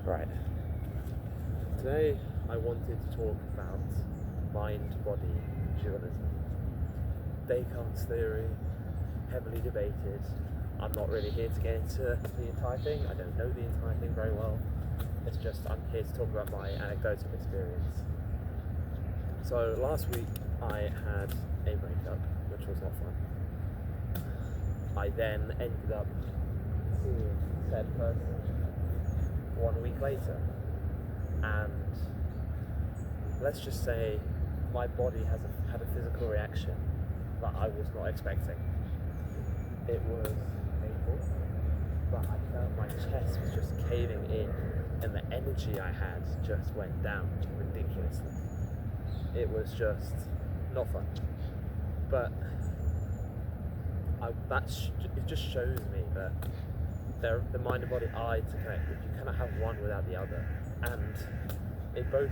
Right. Today I wanted to talk about mind-body dualism. Descartes' theory, heavily debated. I'm not really here to get into the entire thing. I don't know the entire thing very well. It's just I'm here to talk about my anecdotal experience. So last week I had a breakup, which was not fun. I then ended up seeing said person 1 week later, and let's just say my body had a physical reaction that I was not expecting. It was painful, but I felt my chest was just caving in, and the energy I had just went down ridiculously. It was just not fun, but it just shows me that the mind and body are interconnected. You cannot have one without the other, and they both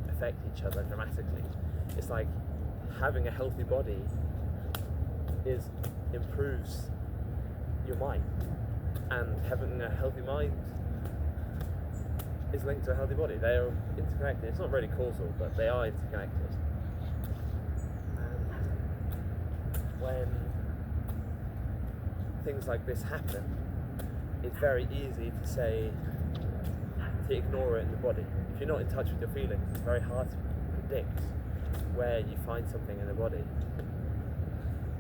affect each other dramatically. It's like having a healthy body improves your mind, and having a healthy mind is linked to a healthy body. They are interconnected. It's not really causal, but they are interconnected. And when things like this happen, it's very easy to ignore it in the body. If you're not in touch with your feelings, it's very hard to predict where you find something in the body.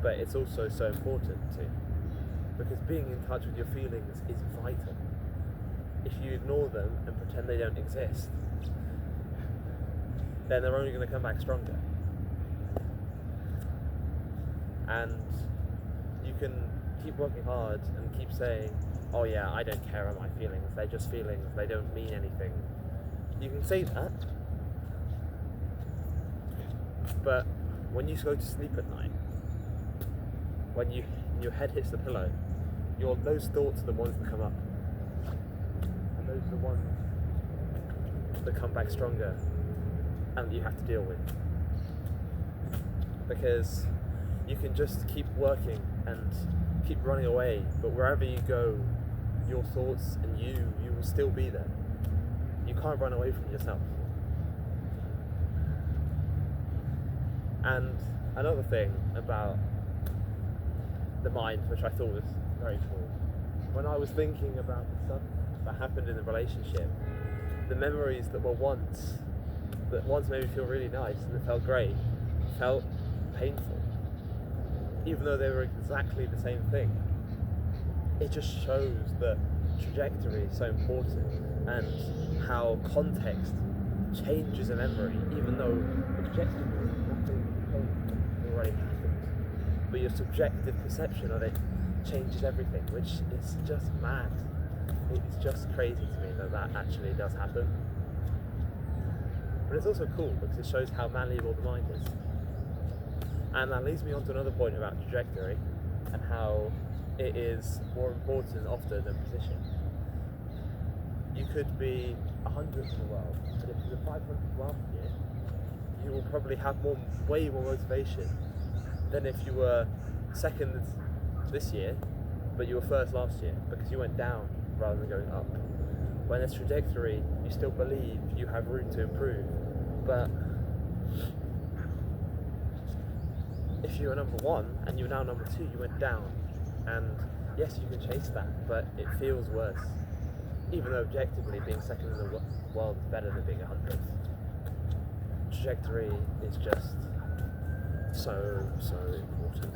But it's also so important too, because being in touch with your feelings is vital. If you ignore them and pretend they don't exist, then they're only going to come back stronger. And you can keep working hard and keep saying, oh yeah, I don't care about my feelings, they're just feelings, they don't mean anything. You can say that, but when you go to sleep at night, when your head hits the pillow, those thoughts are the ones that come up, and those are the ones that come back stronger and that you have to deal with. Because you can just keep working and keep running away, but wherever you go, your thoughts and you will still be there. You can't run away from yourself. And another thing about the mind, which I thought was very cool, when I was thinking about the stuff that happened in the relationship, the memories that once made me feel really nice and it felt great, felt painful, even though they were exactly the same thing. It just shows that trajectory is so important, and how context changes a memory, even though objectively nothing already happened, but your subjective perception of it changes everything, which is just mad. It's just crazy to me that actually does happen. But it's also cool because it shows how malleable the mind is. And that leads me on to another point about trajectory and how it is more important often than position. You could be 100th in the world, but if you're 500th last year, you will probably have way more motivation than if you were second this year, but you were first last year, because you went down rather than going up. When there's trajectory, you still believe you have room to improve, but if you were number one and you're now number two, you went down. And yes, you can chase that, but it feels worse. Even though objectively being second in the world is better than being 100th. Trajectory is just so important.